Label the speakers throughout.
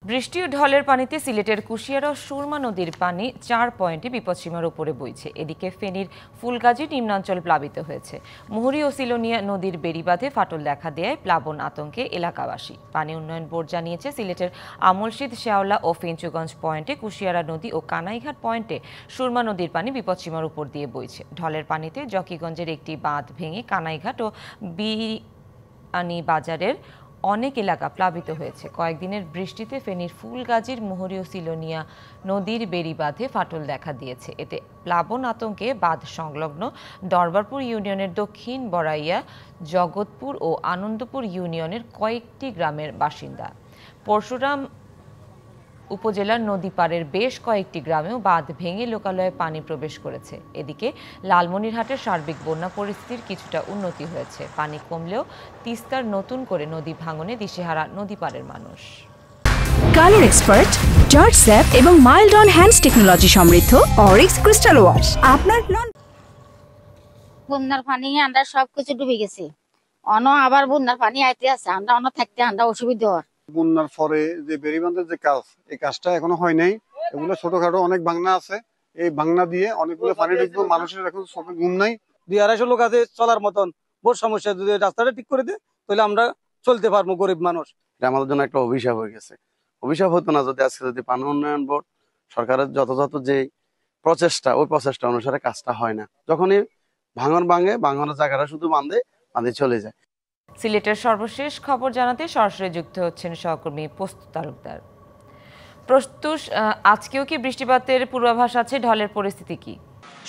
Speaker 1: বৃষ্টি ও ঢলের পানিতে সিলেটের কুশিয়ারা ও সুরমা নদীর পানি ৪ পয়েন্টে বিপদসীমার উপরে বইছে। এদিকে ফেনীর ফুলগাজী নিম্নাঞ্চল প্লাবিত হয়েছে। মুহুরী ও সিলোনিয়া নদীর বেড়িবাঁধে ফাটল দেখা দেয় প্লাবন আতঙ্কে এলাকাবাসী। পানি উন্নয়ন বোর্ড জানিয়েছে, সিলেটের আমলশীদ, শেওলা ও ফেঞ্চুগঞ্জ পয়েন্টে, কুশিয়ারা নদী ও কানাইঘাট পয়েন্টে সুরমা নদীর পানি বিপদসীমার উপর দিয়ে বইছে। ঢলের পানিতে জকিগঞ্জের একটি বাঁধ ভেঙে কানাইঘাট ও বিআনি বাজারের অনেক এলাকা প্লাবিত হয়েছে। কয়েকদিনের বৃষ্টিতে ফেনীর ফুলগাজীর, মুহুরী ও সিলোনিয়া নদীর বেড়িবাঁধে ফাটল দেখা দিয়েছে। এতে প্লাবন আতঙ্কে বাঁধ সংলগ্ন দরবারপুর ইউনিয়নের দক্ষিণ বড়াইয়া, জগৎপুর ও আনন্দপুর ইউনিয়নের কয়েকটি গ্রামের বাসিন্দা। পরশুরাম উপজেলার নদীপাড়ের বেশ কয়েকটি গ্রামেও বাঁধ ভেঙে লোকালয়ে পানি প্রবেশ করেছে। এদিকে লালমনিরহাটের সার্বিক বন্যা পরিস্থিতির কিছুটা উন্নতি হয়েছে। পানি কমলেও তিস্তার নতুন করে নদী ভাঙনে দিশেহারা নদীপাড়ের মানুষ।
Speaker 2: কালার এক্সপার্ট, জর্জ স্যাপ এবং মাইল্ড অন হ্যান্ডস টেকনোলজি সমৃদ্ধ অরিক্স ক্রিস্টাল ওয়াশ আপনার
Speaker 3: বন্যার পানি আমরা সবকিছু ডুবে গেছে। আবার বন্যার পানি আইতে আছে, আমরা থাকতে অসুবিধা হয়।
Speaker 4: বন্যার পরে যে বেড়িবাঁধের যে কাজ, এই কাজটা এখনো হয় নাই। এগুলো ছোটখাটো অনেক ভাঙনা আছে, এই ভাঙনা দিয়ে অনেকগুলো পানি ঢুকবে। মানুষের এখন চোখে ঘুম নাই।
Speaker 5: 200-250 লোক আছে চলার মতন। বহু সমস্যা, যদি রাস্তাটা ঠিক করে দেয় তাহলে আমরা চলতে পারবো, গরিব মানুষ।
Speaker 6: এটা আমাদের জন্য একটা অভিশাপ হয়ে গেছে। অভিশাপ হতো না যদি আজকে যদি পানি উন্নয়ন বোর্ড সরকারের যথাযথ যে প্রচেষ্টা, ওই প্রচেষ্টা অনুসারে কাজটা হয় না। যখনই ভাঙন ভাঙে, ভাঙনের জায়গাটা শুধু বাঁধে চলে যায়।
Speaker 1: সিলেটের সর্বশেষ খবর জানাতে সরাসরি যুক্ত হচ্ছেন সহকর্মী প্রস্তুত তালুকদার। প্রস্তুত, আজকেও কি বৃষ্টিপাতের পূর্বাভাস আছে? ঢলের পরিস্থিতি কি?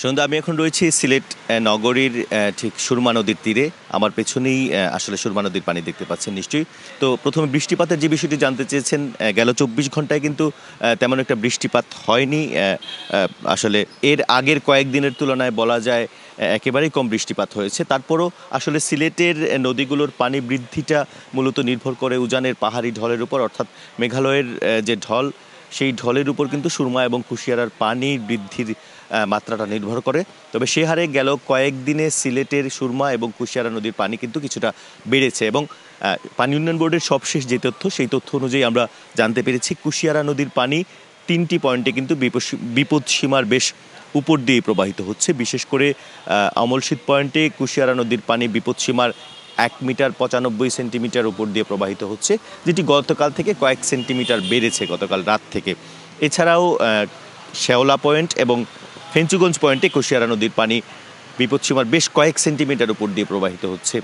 Speaker 7: সন্ধ্যা, আমি এখন রয়েছি সিলেট নগরীর ঠিক সুরমা নদীর তীরে। আমার পেছনেই আসলে সুরমা নদীর পানি দেখতে পাচ্ছেন নিশ্চয়ই। তো প্রথমে বৃষ্টিপাতের যে বিষয়টি জানতে চেয়েছেন, গেল 24 ঘন্টায় কিন্তু তেমন একটা বৃষ্টিপাত হয়নি। আসলে এর আগের কয়েকদিনের তুলনায় বলা যায় একেবারেই কম বৃষ্টিপাত হয়েছে। তারপরও আসলে সিলেটের নদীগুলোর পানি বৃদ্ধিটা মূলত নির্ভর করে উজানের পাহাড়ি ঢলের উপর, অর্থাৎ মেঘালয়ের যে ঢল, সেই ঢলের উপর কিন্তু সুরমা এবং কুশিয়ারার পানি বৃদ্ধির মাত্রাটা নির্ভর করে। তবে সে হারে গেল কয়েকদিনে সিলেটের সুরমা এবং কুশিয়ারা নদীর পানি কিন্তু কিছুটা বেড়েছে। এবং পানি উন্নয়ন বোর্ডের সবশেষ যে তথ্য, সেই তথ্য অনুযায়ী আমরা জানতে পেরেছি কুশিয়ারা নদীর পানি 3টি পয়েন্টে কিন্তু বিপদসীমার বেশ উপর দিয়ে প্রবাহিত হচ্ছে। বিশেষ করে আমলশীদ পয়েন্টে কুশিয়ারা নদীর পানি বিপদসীমার 1 মিটার 95 সেন্টিমিটার উপর দিয়ে প্রবাহিত হচ্ছে, যেটি গতকাল থেকে কয়েক সেন্টিমিটার বেড়েছে গতকাল রাত থেকে। এছাড়াও শেওলা পয়েন্ট এবং ফেঞ্চুগঞ্জ পয়েন্টে কুশিয়ারা নদীর পানি বিপদসীমার বেশ কয়েক সেন্টিমিটার উপর দিয়ে প্রবাহিত হচ্ছে।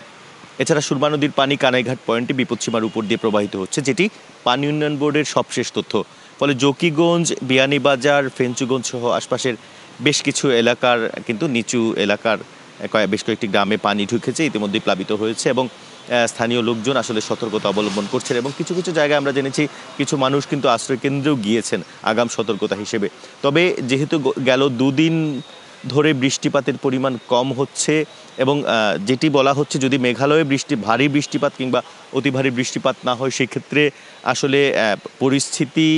Speaker 7: এছাড়া সুরমা নদীর পানি কানাইঘাট পয়েন্টে বিপদসীমার উপর দিয়ে প্রবাহিত হচ্ছে, যেটি পানি উন্নয়ন বোর্ডের সবশেষ তথ্য। ফলে জকিগঞ্জ, বিয়ানীবাজার, ফেঞ্চুগঞ্জ সহ আশপাশের বেশ কিছু এলাকার কিন্তু নিচু এলাকার বেশ কয়েকটি গ্রামে পানি ঢুকেছে, ইতিমধ্যেই প্লাবিত হয়েছে এবং স্থানীয় লোকজন আসলে সতর্কতা অবলম্বন করছেন। এবং কিছু কিছু জায়গায় আমরা জেনেছি কিছু মানুষ কিন্তু আশ্রয় কেন্দ্রেও গিয়েছেন আগাম সতর্কতা হিসেবে। তবে যেহেতু গেল 2 দিন ধরে বৃষ্টিপাতের পরিমাণ কম হচ্ছে এবং যেটি বলা হচ্ছে, যদি মেঘালয়ে ভারী বৃষ্টিপাত কিংবা অতি ভারী বৃষ্টিপাত না হয়, সেক্ষেত্রে আসলে পরিস্থিতি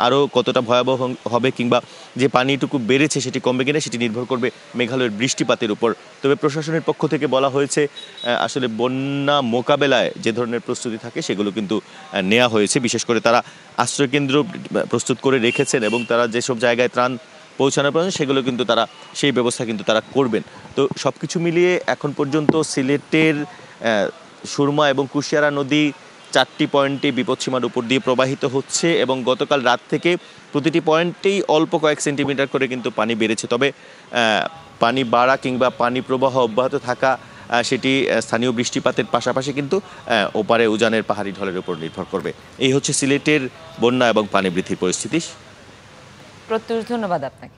Speaker 7: আরও কতটা ভয়াবহ হবে কিংবা যে পানিটুকু বেড়েছে সেটি কমবে কিনা সেটি নির্ভর করবে মেঘালয়ের বৃষ্টিপাতের উপর। তবে প্রশাসনের পক্ষ থেকে বলা হয়েছে আসলে বন্যা মোকাবেলায় যে ধরনের প্রস্তুতি থাকে সেগুলো কিন্তু নেওয়া হয়েছে। বিশেষ করে তারা আশ্রয়কেন্দ্র প্রস্তুত করে রেখেছেন এবং তারা যেসব জায়গায় ত্রাণ পৌঁছানোর প্রয়োজন সেগুলো কিন্তু তারা সেই ব্যবস্থা কিন্তু তারা করবেন। তো সব কিছু মিলিয়ে এখন পর্যন্ত সিলেটের সুরমা এবং কুশিয়ারা নদী 4টি পয়েন্টে বিপদসীমার উপর দিয়ে প্রবাহিত হচ্ছে এবং গতকাল রাত থেকে প্রতিটি পয়েন্টেই অল্প কয়েক সেন্টিমিটার করে কিন্তু পানি বেড়েছে। তবে পানি বাড়া কিংবা পানি প্রবাহ অব্যাহত থাকা সেটি স্থানীয় বৃষ্টিপাতের পাশাপাশি কিন্তু ওপারে উজানের পাহাড়ি ঢলের উপর নির্ভর করবে। এই হচ্ছে সিলেটের বন্যা এবং পানি বৃদ্ধির পরিস্থিতি।
Speaker 1: প্রত্যুষ ধন্যবাদ আপনাকে।